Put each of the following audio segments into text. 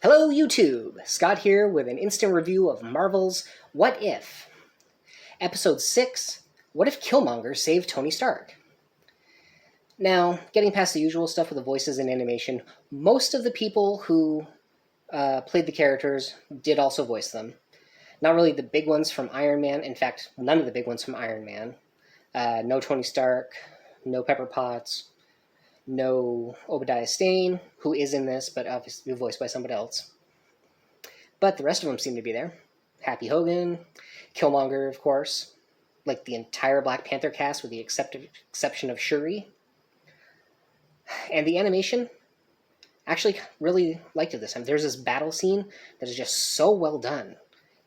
Hello YouTube! Scott here with an instant review of Marvel's What If? Episode 6, What If Killmonger Saved Tony Stark? Now, getting past the usual stuff with the voices and animation, most of the people who played the characters did also voice them. Not really the big ones from Iron Man, in fact, none of the big ones from Iron Man. No Tony Stark, no Pepper Potts, no Obadiah Stane, who is in this, but obviously voiced by somebody else. But the rest of them seem to be there. Happy Hogan, Killmonger, of course, like the entire Black Panther cast with the exception of Shuri. And the animation, actually really liked it this time. There's this battle scene that is just so well done.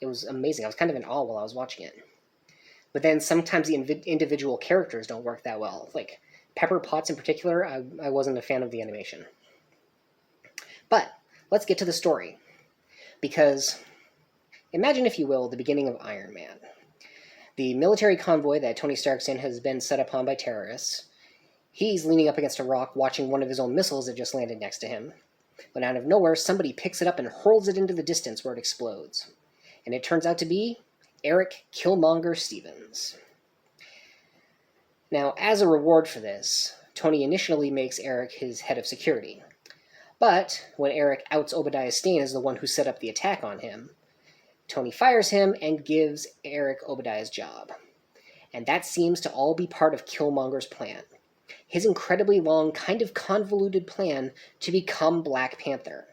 It was amazing. I was kind of in awe while I was watching it. But then sometimes the individual characters don't work that well. Like Pepper Potts in particular, I wasn't a fan of the animation. But let's get to the story. Because imagine, if you will, the beginning of Iron Man. The military convoy that Tony Stark's in has been set upon by terrorists. He's leaning up against a rock watching one of his own missiles that just landed next to him. But out of nowhere, somebody picks it up and hurls it into the distance where it explodes. And it turns out to be Eric Killmonger Stevens. Now, as a reward for this, Tony initially makes Eric his head of security. But when Eric outs Obadiah Stane as the one who set up the attack on him, Tony fires him and gives Eric Obadiah's job. And that seems to all be part of Killmonger's plan. His incredibly long, kind of convoluted plan to become Black Panther.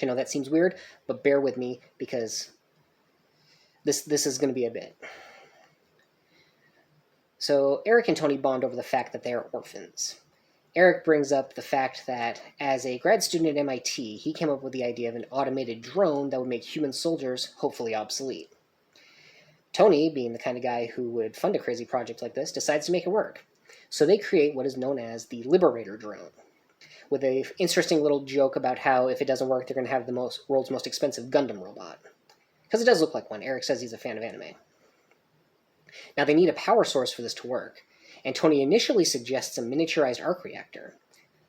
I know that seems weird, but bear with me because this is going to be a bit. So Eric and Tony bond over the fact that they are orphans. Eric brings up the fact that as a grad student at MIT, he came up with the idea of an automated drone that would make human soldiers hopefully obsolete. Tony, being the kind of guy who would fund a crazy project like this, decides to make it work. So they create what is known as the Liberator drone, with an interesting little joke about how if it doesn't work, they're going to have the world's most expensive Gundam robot. Because it does look like one. Eric says he's a fan of anime. Now they need a power source for this to work, and Tony initially suggests a miniaturized arc reactor.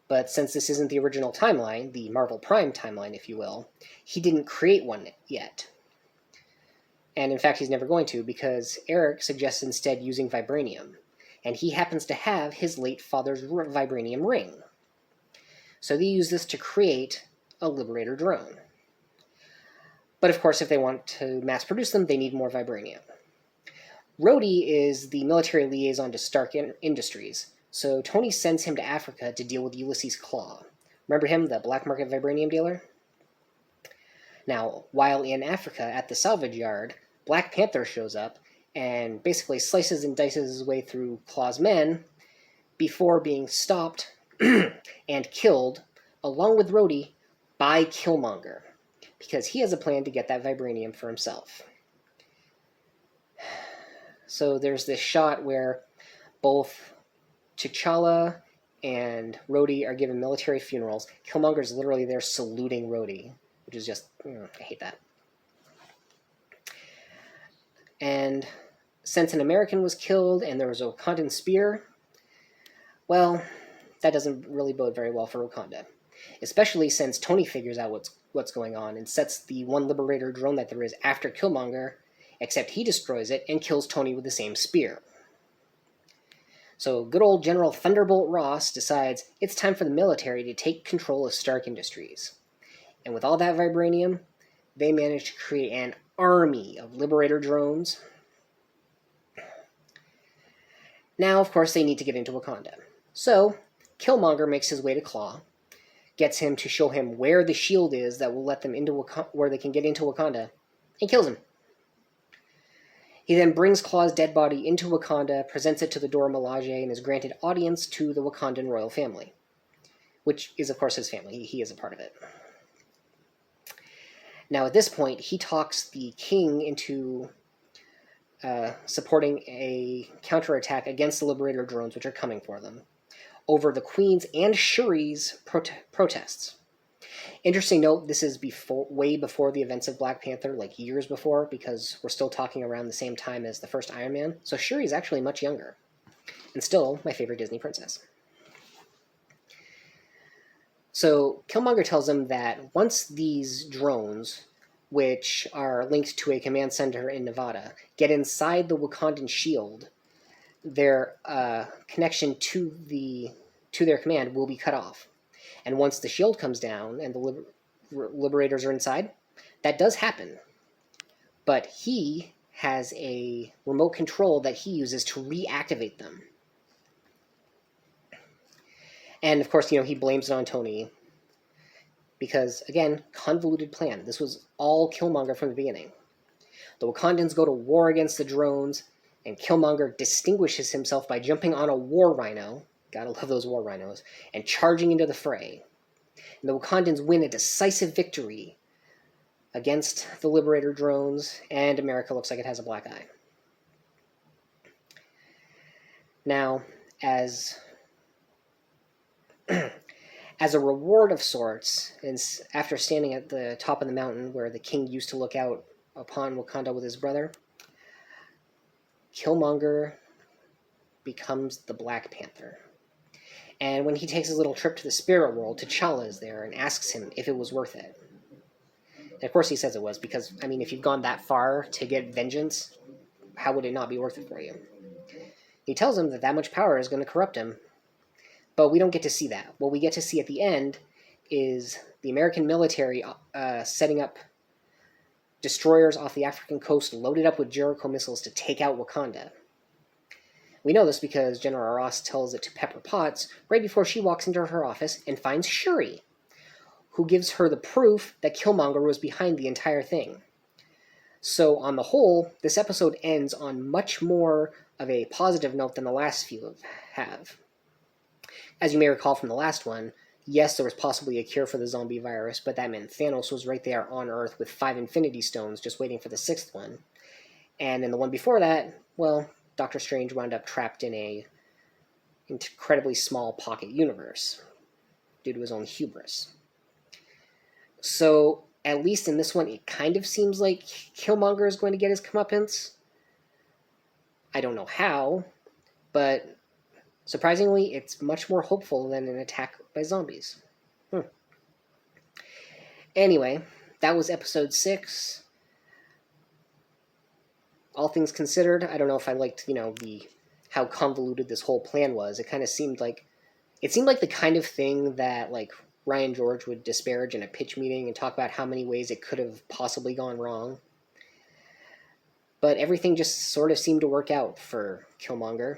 But since this isn't the original timeline, the Marvel Prime timeline, if you will, he didn't create one yet. And in fact, he's never going to, because Eric suggests instead using vibranium, and he happens to have his late father's vibranium ring. So they use this to create a Liberator drone. But of course, if they want to mass produce them, they need more vibranium. Rhodey is the military liaison to Stark Industries, so Tony sends him to Africa to deal with Ulysses Claw. Remember him, the black market vibranium dealer? Now, while in Africa at the salvage yard, Black Panther shows up and basically slices and dices his way through Claw's men before being stopped and killed, along with Rhodey, by Killmonger, because he has a plan to get that vibranium for himself. So there's this shot where both T'Challa and Rhodey are given military funerals. Killmonger's literally there saluting Rhodey, which is just, I hate that. And since an American was killed and there was a Wakandan spear, well, that doesn't really bode very well for Wakanda. Especially since Tony figures out what's going on and sets the one Liberator drone that there is after Killmonger, except he destroys it and kills Tony with the same spear. So good old General Thunderbolt Ross decides it's time for the military to take control of Stark Industries. And with all that vibranium, they manage to create an army of Liberator drones. Now, of course, they need to get into Wakanda. So Killmonger makes his way to Claw, gets him to show him where the shield is that will let them into where they can get into Wakanda, and kills him. He then brings Claw's dead body into Wakanda, presents it to the Dora Milaje, and is granted audience to the Wakandan royal family, which is, of course, his family. He is a part of it. Now, at this point, he talks the king into supporting a counterattack against the Liberator drones, which are coming for them, over the Queen's and Shuri's protests. Interesting note, this is way before the events of Black Panther, like years before, because we're still talking around the same time as the first Iron Man. So Shuri is actually much younger, and still my favorite Disney princess. So Killmonger tells him that once these drones, which are linked to a command center in Nevada, get inside the Wakandan shield, their connection to their command will be cut off. And once the shield comes down and the liberators are inside, that does happen. But he has a remote control that he uses to reactivate them. And of course, he blames it on Tony. Because, again, convoluted plan. This was all Killmonger from the beginning. The Wakandans go to war against the drones, and Killmonger distinguishes himself by jumping on a war rhino, gotta love those war rhinos, and charging into the fray. And the Wakandans win a decisive victory against the Liberator drones, and America looks like it has a black eye. Now, as a reward of sorts, and after standing at the top of the mountain where the king used to look out upon Wakanda with his brother, Killmonger becomes the Black Panther. And when he takes his little trip to the spirit world, T'Challa is there and asks him if it was worth it. And of course he says it was, because, if you've gone that far to get vengeance, how would it not be worth it for you? He tells him that much power is going to corrupt him, but we don't get to see that. What we get to see at the end is the American military setting up destroyers off the African coast loaded up with Jericho missiles to take out Wakanda. We know this because General Ross tells it to Pepper Potts right before she walks into her office and finds Shuri, who gives her the proof that Killmonger was behind the entire thing. So on the whole, this episode ends on much more of a positive note than the last few have. As you may recall from the last one, yes, there was possibly a cure for the zombie virus, but that meant Thanos was right there on Earth with 5 Infinity Stones just waiting for the 6th one. And in the one before that, well, Doctor Strange wound up trapped in a incredibly small pocket universe due to his own hubris. So, at least in this one, it kind of seems like Killmonger is going to get his comeuppance. I don't know how, but surprisingly, it's much more hopeful than an attack by zombies. Anyway, that was episode 6. All things considered, I don't know if I liked, how convoluted this whole plan was. It kind of seemed like the kind of thing that, Ryan George would disparage in a pitch meeting and talk about how many ways it could have possibly gone wrong. But everything just sort of seemed to work out for Killmonger.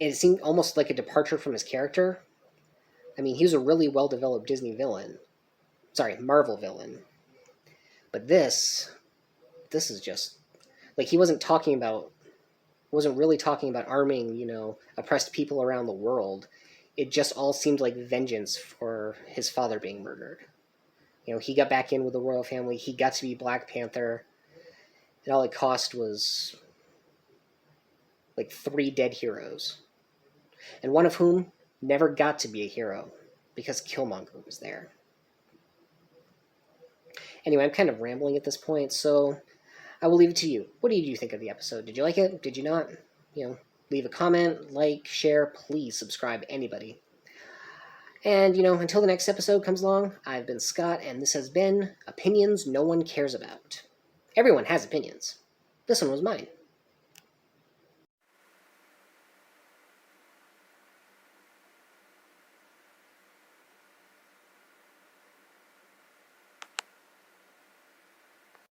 It seemed almost like a departure from his character. He was a really well-developed Marvel villain. But this is just, he wasn't really talking about arming, oppressed people around the world. It just all seemed like vengeance for his father being murdered. He got back in with the royal family. He got to be Black Panther. And all it cost was 3 dead heroes. And one of whom never got to be a hero because Killmonger was there. Anyway, I'm kind of rambling at this point, so I will leave it to you. What did you think of the episode? Did you like it? Did you not? Leave a comment, like, share, please subscribe, anybody. And, until the next episode comes along, I've been Scott, and this has been Opinions No One Cares About. Everyone has opinions. This one was mine.